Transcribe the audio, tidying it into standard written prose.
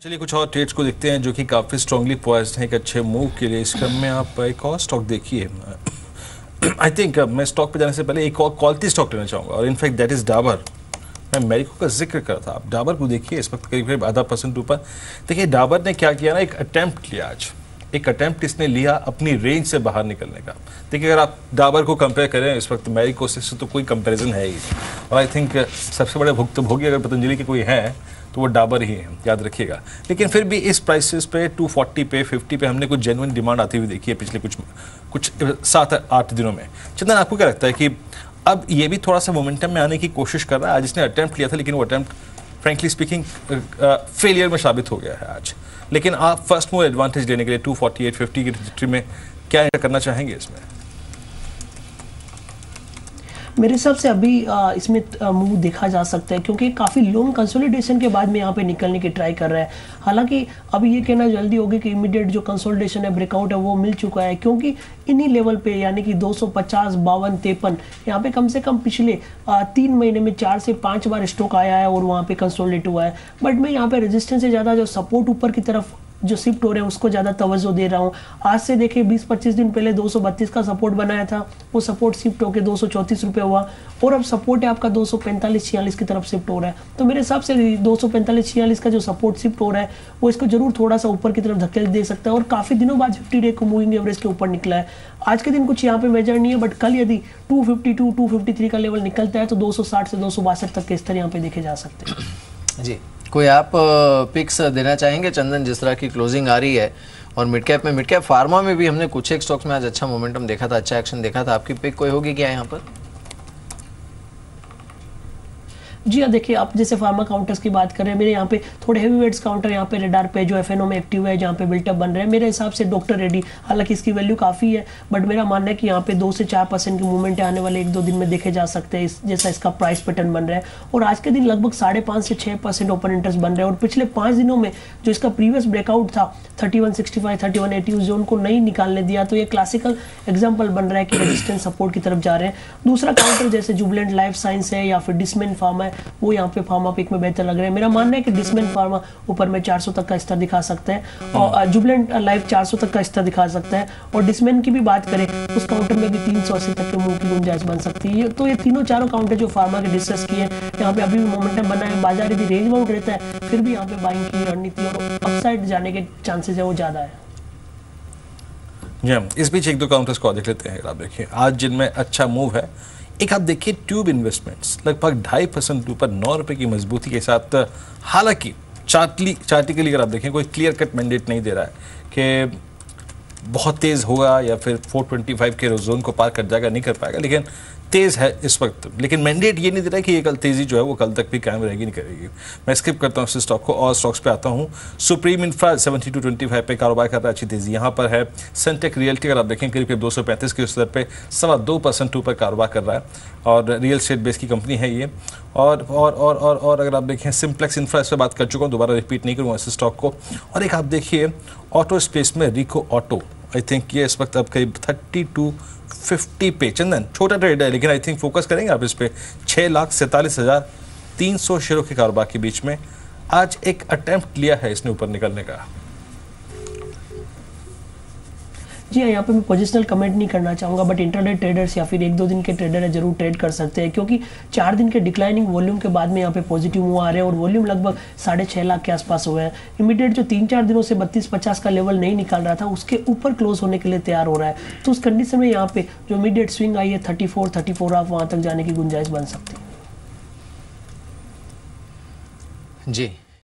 चलिए कुछ और ट्रेड्स को देखते हैं जो कि काफ़ी स्ट्रांगली पॉइज्ड हैं एक अच्छे मूव के लिए। इस क्रम में आप एक और स्टॉक देखिए। आई थिंक मैं स्टॉक पे जाने से पहले एक और क्वालिटी स्टॉक लेना चाहूँगा और इनफैक्ट दैट इज़ डाबर। मैं मैरिको का जिक्र कर रहा था, आप डाबर को देखिए इस वक्त करीब करीब 0.5% ऊपर। देखिए डाबर ने क्या किया ना, एक अटैम्प्ट लिया आज, एक अटैम्प्ट इसने लिया अपनी रेंज से बाहर निकलने का। देखिए अगर आप डाबर को कंपेयर करें इस वक्त मैरिको से तो कोई कंपैरिजन है ही। और आई थिंक सबसे बड़े भुक्तभोगी अगर पतंजलि के कोई है तो वो डाबर ही है, याद रखिएगा। लेकिन फिर भी इस प्राइसेस पे 240 पे 50 पे हमने कुछ जेन्युइन डिमांड आती हुई देखी है पिछले कुछ 7-8 दिनों में। चंदन, आपको क्या लगता है कि अब ये भी थोड़ा सा मोमेंटम में आने की कोशिश कर रहा है? आज इसने अटैम्प्ट लिया था लेकिन वो अटैम्प्ट फ्रेंकली स्पीकिंग फेलियर में साबित हो गया है आज। लेकिन आप फर्स्ट मूव एडवांटेज लेने के लिए 248-50 की ट्रिजरी में क्या करना चाहेंगे इसमें? मेरे हिसाब से अभी इसमें मूव देखा जा सकता है क्योंकि काफ़ी लॉन्ग कंसोलिडेशन के बाद में यहाँ पे निकलने की ट्राई कर रहा है। हालांकि अभी ये कहना जल्दी होगी कि इमीडिएट जो कंसोलिडेशन है, ब्रेकआउट है, वो मिल चुका है क्योंकि इन्हीं लेवल पे यानी कि 250, 52, 53 यहाँ पे कम से कम पिछले 3 महीने में 4 से 5 बार स्टॉक आया है और वहाँ पे कंसोलिडेट हुआ है। बट मैं यहाँ पे रेजिस्टेंस से ज़्यादा जो सपोर्ट ऊपर की तरफ जो शिफ्ट हो रहे हैं उसको ज़्यादा तवज्जो दे रहा हूँ। आज से देखिए 20-25 दिन पहले 232 का सपोर्ट बनाया था, वो सपोर्ट शिफ्ट होकर 234 रुपये हुआ और अब सपोर्ट है आपका 245-46 की तरफ शिफ्ट हो रहा है। तो मेरे हिसाब से 245-46 का जो सपोर्ट शिफ्ट हो रहा है वो इसको जरूर थोड़ा सा ऊपर की तरफ धकेल दे सकता है और काफ़ी दिनों बाद 50 डे को मूविंग एवरेज के ऊपर निकला है। आज के दिन कुछ यहाँ पे मेजर नहीं है, बट कल यदि 252-253 का लेवल निकलता है तो 260 से 262 तक के स्तर यहाँ पे देखे जा सकते हैं। जी, कोई आप पिक्स देना चाहेंगे चंदन, जिस तरह की क्लोजिंग आ रही है? और मिड कैप फार्मा में भी हमने कुछ एक स्टॉक्स में आज अच्छा मोमेंटम देखा था, अच्छा एक्शन देखा था। आपकी पिक कोई होगी क्या यहाँ पर? जी हाँ, देखिए आप जैसे फार्मा काउंटर्स की बात करें, मेरे यहाँ पे थोड़े हेवी वेट्स काउंटर यहाँ पे रेडार पे जो एफएनओ में एक्टिव है, जहाँ पे बिल्टअप बन रहे हैं, मेरे हिसाब से डॉक्टर रेड्डी, हालांकि इसकी वैल्यू काफ़ी है बट मेरा मानना है कि यहाँ पे 2 से 4% की मूवमेंट आने वाले 1-2 दिन में देखे जा सकते हैं जैसा इसका प्राइस पैटर्न बन रहा है। और आज के दिन लगभग 5.5 से 6% ओपन इंटरेस्ट बन रहे हैं और पिछले 5 दिनों में जो इसका प्रीवियस ब्रेकआउट था 3165, 3180 उस जोन को नहीं निकालने दिया, तो ये क्लासिकल एग्जाम्पल बन रहा है कि रेजिस्टेंस सपोर्ट की तरफ जा रहे हैं। दूसरा काउंटर जैसे जुबलेंट लाइफ साइंस है या फिर डिस्मेन फार्मा है, वो यहाँ पे फार्मा पिक में बेहतर लग रहे हैं। मेरा मानना है कि डिस्मेन फार्मा ऊपर में 400 तक का स्तर दिखा सकता है और जुबलेंट लाइफ 400 तक का स्तर दिखा सकता है। और डिस्मेन की भी बात करें उस काउंटर में भी 380 तक के मूव की गुंजाइश बन सकती है। तो ये तीनों चारों काउंटर जो फार्मा के डिस्कस किए, यहाँ पे अभी भी मोमेंटम बना है, बाजार यदि रेंज बाउंड रहता है फिर भी यहाँ पे बाइंग की रणनीति और अपसाइड जाने के चांसेस है वो ज्यादा है। इस बीच 1-2 काउंटर्स को देख लेते हैं। अगर आप देखिए आज जिनमें अच्छा मूव है, एक आप देखिए ट्यूब इन्वेस्टमेंट्स लगभग 2.5% ऊपर 9 रुपए की मजबूती के साथ। हालांकि चार्टिकली अगर आप देखें कोई क्लियर कट मैंडेट नहीं दे रहा है कि बहुत तेज़ होगा या फिर 425 के जोन को पार कर जाएगा, नहीं कर पाएगा, लेकिन तेज़ है इस वक्त। लेकिन मैंडेट ये नहीं दे रहा है कि ये कल तेज़ी जो है वो कल तक भी कायम रहेगी, नहीं करेगी। मैं स्किप करता हूँ इस स्टॉक को और स्टॉक्स पे आता हूँ। सुप्रीम इंफ्रा 72.25 पे कारोबार कर रहा है, अच्छी तेज़ी यहाँ पर है। सेंटेक रियल्टी अगर आप देखें करीब 235 के स्तर पे 2.25% ऊपर कारोबार कर रहा है और रियल स्टेट बेस की कंपनी है ये। और अगर आप देखें सिंप्लेक्स इंफ्रा, इस पर बात कर चुका हूँ, दोबारा रिपीट नहीं करूँगा इस स्टॉक को। और एक आप देखिए ऑटो स्पेस में रिको ऑटो, आई थिंक ये इस वक्त अब करीब 3250 पे। चंदन छोटा ट्रेड है लेकिन आई थिंक फोकस करेंगे आप इस पे। 6,47,300 शेयरों के कारोबार के बीच में आज एक अटेम्प्ट लिया है इसने ऊपर निकलने का। जी हाँ, यहाँ पे मैं पोजिशनल कमेंट नहीं करना चाहूँगा बट इंटरनेट ट्रेडर्स या फिर 1-2 दिन के ट्रेडर है जरूर ट्रेड कर सकते हैं क्योंकि 4 दिन के डिक्लाइनिंग वॉल्यूम के बाद में यहाँ पे पॉजिटिव मूव आ रहे हैं और वॉल्यूम लगभग 6.5 लाख के आसपास हुए हैं। इमीडिएट जो 3-4 दिनों से 32-50 का लेवल नहीं निकाल रहा था उसके ऊपर क्लोज होने के लिए तैयार हो रहा है। तो उस कंडीशन में यहाँ पे जो इमीडिएट स्विंग आई है 34 वहाँ तक जाने की गुंजाइश बन सकती है। जी।